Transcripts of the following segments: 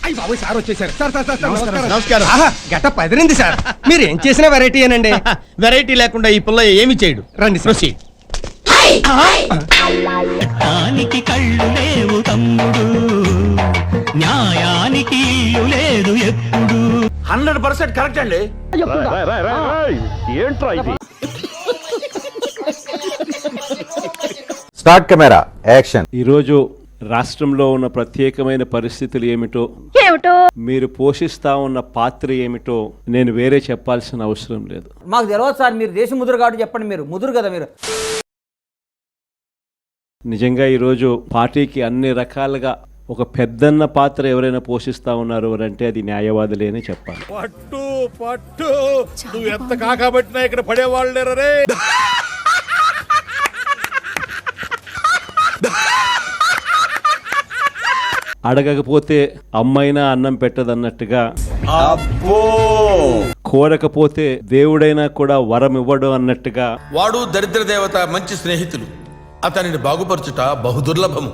అయ్యి బాబు సార్ వచ్చేసారు. Sir sir sir నమస్కారం. నమస్కారం. గెటప్ అదిరింది సార్. మీరు ఏం చేసినా వెరైటీ ఏనండి. వెరైటీ లేకుండా ఈ పిల్ల ఏమి చేయడు. రండి ప్రొసీడ్. న్యాయానికి కళ్ళు లేవు తమ్ముడు, న్యాయానికి ఇల్లు లేదు ఎప్పుడు. 100% కరెక్ట్ అండి. ఏంట్రా ఇది? Start camera action. ఈరోజు రాష్ట్రంలో ఉన్న ప్రత్యేకమైన పరిస్థితులు ఏమిటో, మీరు పోషిస్తా ఉన్న పాత్ర ఏమిటో నేను వేరే చెప్పాల్సిన అవసరం లేదు. మాకు తెలియదు సార్, మీరు దేశ ముదురు కాబట్టి చెప్పండి. మీరు ముదురు కదా మీరు. నిజంగా ఈరోజు పార్టీకి అన్ని రకాలుగా ఒక పెద్దన్న పాత్ర ఎవరైనా పోషిస్తా ఉన్నారు అంటే అది న్యాయవాదులే అని చెప్పాలి. పట్టు పట్టు నువ్వు ఎంత కాకబట్టినా ఇక్కడ పడేవాళ్ళు లేరే. అడగకపోతే అమ్మైనా అన్నం పెట్టదన్నట్టుగా, కోరకపోతే దేవుడైనా కూడా వరం ఇవ్వడు అన్నట్టుగా, వాడు దరిద్ర దేవత మంచి స్నేహితులు, అతనిని బాగుపరచుట బహుదుర్లభము.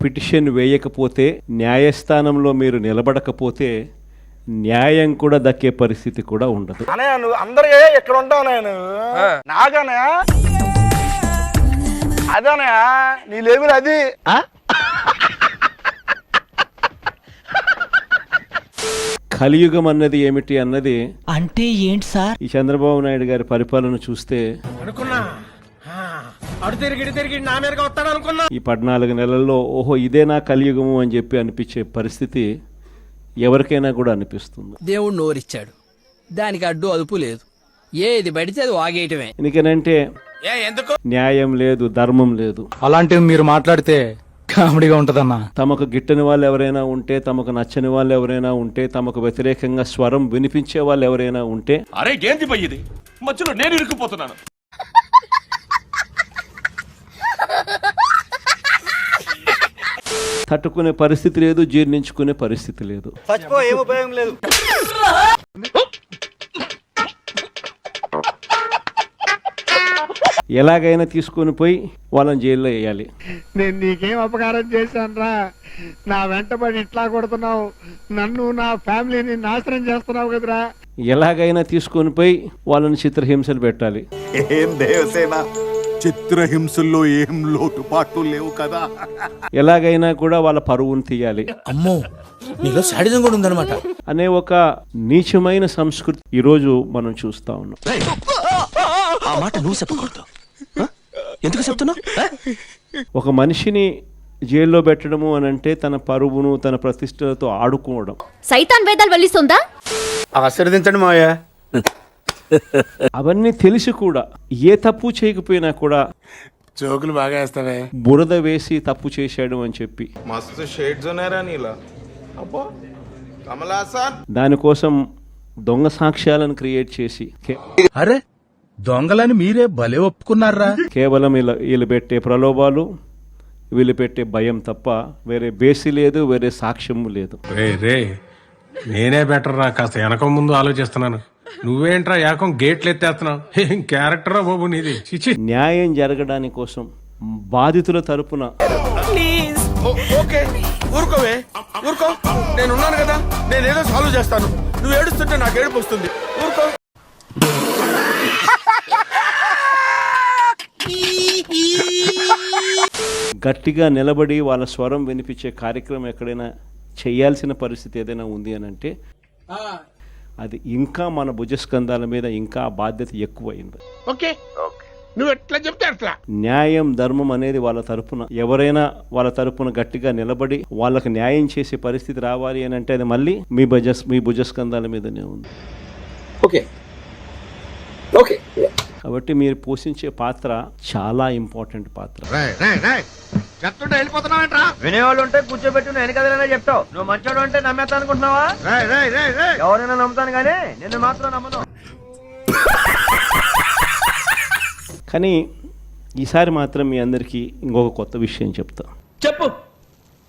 పిటిషన్ వేయకపోతే, న్యాయస్థానంలో మీరు నిలబడకపోతే న్యాయం కూడా దక్కే పరిస్థితి కూడా ఉండదు. అందరూ ఇక్కడ ఉంటావు, నేను నాగనా అదనా నీ లేవులు అది. కలియుగం అన్నది ఏమిటి అన్నది అంటే ఏంటి సార్? ఈ చంద్రబాబు నాయుడు గారి పరిపాలన చూస్తే అనుకున్నా అడు తిరిగి నా మీదగా వస్తాడు అనుకున్నా. ఈ 14 నెలల్లో ఓహో ఇదే నా కలియుగము అని చెప్పి అనిపించే పరిస్థితి ఎవరికైనా కూడా అనిపిస్తుంది. దేవుడు నోరిచ్చాడు, దానికి అడ్డు అదుపు లేదు, ఏది పడితే అది వాగేయటమే. ఎందుకనంటే న్యాయం లేదు, ధర్మం లేదు. అలాంటివి మీరు మాట్లాడితే కామెడీగా ఉంటదన్నా. తమకు గిట్టని వాళ్ళు ఎవరైనా ఉంటే, తమకు నచ్చని వాళ్ళు ఎవరైనా ఉంటే, తమకు వ్యతిరేకంగా స్వరం వినిపించే వాళ్ళు ఎవరైనా ఉంటే, అరే ఏంది పోయింది మధ్యలో నేను ఇరుక్కుపోతున్నాను. తట్టుకునే పరిస్థితి లేదు, జీర్ణించుకునే పరిస్థితి లేదు. చచ్చిపో, ఏం ఉపయోగం లేదు. ఎలాగైనా తీసుకొని పోయి వాళ్ళని జైల్లో వేయాలి. నేను నీకేం అపకారం చేశాను రా? నా వెంటబడి ఇట్లా కొడుతున్నావు, నన్ను నా ఫ్యామిలీని నాశనం చేస్తున్నావు కదరా. ఎలాగైనా తీసుకొని పోయి వాళ్ళని చిత్రహింసలు పెట్టాలి. ఏం దేవసేన, చిత్రహింసల్లో ఏం లోటుపాట్లు లేవు కదా. ఎలాగైనా కూడా వాళ్ళ పరువును తీయాలి. అమ్మో, నీలో శాడిజం కూడా ఉందన్నమాట అనే ఒక నీచమైన సంస్కృతి ఈరోజు మనం చూస్తా ఉన్నాం. ఆ మాట నువ్వు చెప్పకూడదు. ఎందుకు చెప్తున్నావు? ఒక మనిషిని జైల్లో పెట్టడము అని అంటే తన పరువును, తన ప్రతిష్టలతో ఆడుకోవడం. సైతాన్ వేదాలు వల్లిస్తుందా? ఆశీర్వదించండి మావయ్య. అవన్నీ తెలిసి కూడా ఏ తప్పు చేయకపోయినా కూడా జోకులు బాగా వేస్తావే. బురద వేసి తప్పు చేశాడు అని చెప్పి మస్తు షేడ్స్ ఉన్నారా నీలా. అబ్బో కమలాసన్. దానికోసం దొంగ సాక్ష్యాలను క్రియేట్ చేసి, అరే దొంగలని మీరే భలే ఒప్పుకున్నారా? కేవలం వీళ్ళు పెట్టే ప్రలోభాలు, వీళ్ళు పెట్టే భయం తప్ప వేరే బేసి లేదు, వేరే సాక్ష్యము లేదు. నేనే బెటర్ రా, కాస్త వెనక ముందు ఆలోచిస్తున్నాను. నువ్వేంట్రా ఏకం గేట్లు ఎత్తేస్తున్నావు? ఏం క్యారెక్టరా బాబు నీది. న్యాయం జరగడానికి కోసం బాధితుల తరపున ఓకే ఊరుకోవే, ఊరుకో, నేను ఉన్నాను కదా, నేనేదో సాల్వ్ చేస్తాను. నువ్వు ఏడుస్తుంటే నాకు ఏడుపు వస్తుంది. ఊరుకో. గట్టిగా నిలబడి వాళ్ళ స్వరం వినిపించే కార్యక్రమం ఎక్కడైనా చేయాల్సిన పరిస్థితి ఏదైనా ఉంది అని అంటే అది ఇంకా మన భుజస్కంధాల మీద ఇంకా బాధ్యత ఎక్కువైంది. ఓకే నువ్వు ఎట్లా చెప్తే అట్లా. న్యాయం, ధర్మం అనేది వాళ్ళ తరపున ఎవరైనా వాళ్ళ తరపున గట్టిగా నిలబడి వాళ్ళకి న్యాయం చేసే పరిస్థితి రావాలి అని అంటే అది మళ్ళీ మీ భుజస్కంధాల మీదనే ఉంది. ఓకే ఓకే కాబట్టి మీరు పోషించే పాత్ర చాలా ఇంపార్టెంట్ పాత్ర. వినేవాళ్ళు ఉంటే కూర్చోబెట్టి నువ్వు వెనకదైనా చెప్తావు. నువ్వు మంచోడు అంటే నమ్మేస్తా అనుకుంటున్నావా? ఎవరైనా నమ్ముతాను కానీ నిన్ను మాత్రం నమ్మను. కానీ ఈసారి మాత్రం మీ అందరికీ ఇంకొక కొత్త విషయం చెప్తా. చెప్పు,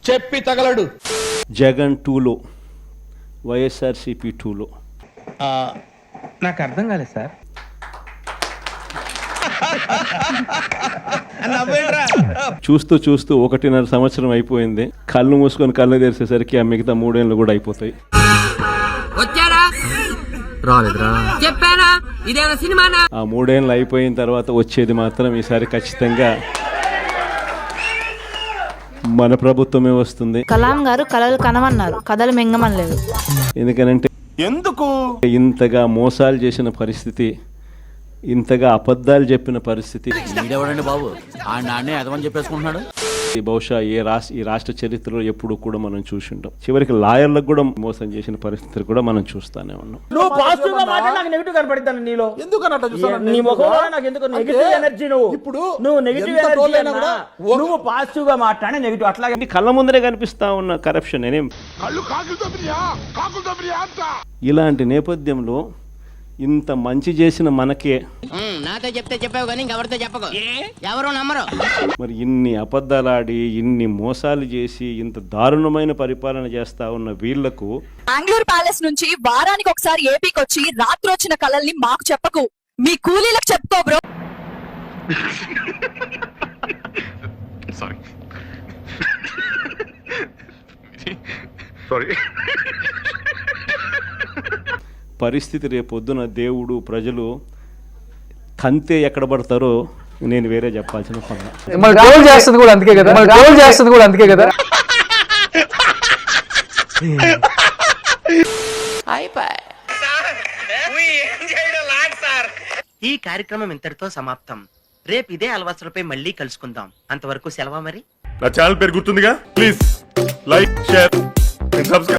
చెప్పి తగలడు. జగన్ 2లో, వైఎస్ఆర్సీపీ 2లో నాకు అర్థం కాలేదు సార్. నవ్వేంట్రా? చూస్తూ చూస్తూ 1.5 సంవత్సరం అయిపోయింది. కళ్ళు మూసుకొని కళ్ళు తెరిచేసరికి ఆ మిగతా 3 ఏళ్ళు కూడా అయిపోతాయి. వచ్చారా రాలేదురా చెప్పారా ఇదేనా సినిమానా? ఆ 3 ఏళ్ళు అయిపోయిన తర్వాత వచ్చేది మాత్రం ఈసారి ఖచ్చితంగా మన ప్రభుత్వమే వస్తుంది. కలాం గారు కలలు కనమన్నారు, కథలు మింగమనలేదు. ఎందుకనంటే ఇంతగా మోసాలు చేసిన పరిస్థితి, ఇంతగా అబద్ధాలు చెప్పిన పరిస్థితి వీడెవడండి బాబు ఆ నాన్నే అదమని చెప్పేసుకుంటున్నాడు. బహుశా ఈ రాష్ట్ర చరిత్రలో ఎప్పుడు కూడా మనం చూసి ఉంటాం. చివరికి లాయర్లకు కూడా మోసం చేసిన పరిస్థితులు కూడా మనం చూస్తానే ఉన్నాం. నువ్వు పాజిటివ్ గా మాట్లాడి నాకు నెగిటివ్ కనపడతాను నీలో. నీ ముఖంలో నాకు ఎందుకు నెగిటివ్ ఎనర్జీ? నువ్వు నెగిటివ్ ఎనర్జీ అన్నా, నువ్వు పాజిటివ్ గా మాట్లాడే నెగిటివ్. అట్లాగే ఇది కళ్ళ ముందరే కనిపిస్తా ఉన్న కరప్షన్. నేనేం ఇలాంటి నేపథ్యంలో ఇంత మంచి చేసిన మనకే నాతో చెప్తే చెప్పావు కానీ ఎవరితో చెప్పకు, ఎవరు నమ్మరు. మరి ఇన్ని అబద్ధాలాడి, ఇన్ని మోసాలు చేసి, ఇంత దారుణమైన పరిపాలన చేస్తా ఉన్న వీళ్లకు బెంగళూరు ప్యాలెస్ నుంచి వారానికి ఒకసారి ఏపీకి వచ్చి రాత్రి వచ్చిన కలల్ని మాకు చెప్పకు, మీ కూలీలకు చెప్పుకో బ్రో. పరిస్థితి రేపొద్దున దేవుడు, ప్రజలు తంతే ఎక్కడ పడతారో నేను వేరే చెప్పాల్సిన పని. ట్రోల్ చేస్తుంది కూడా అందుకే కదా. ఈ కార్యక్రమం ఇంతటితో సమాప్తం. రేపు ఇదే అలవాసులపై మళ్ళీ కలుసుకుందాం. అంతవరకు సెలవా మరి. నా ఛానల్ పేరు గుర్తుందిగా, ప్లీజ్ లైక్, షేర్, సబ్స్క్రైబ్.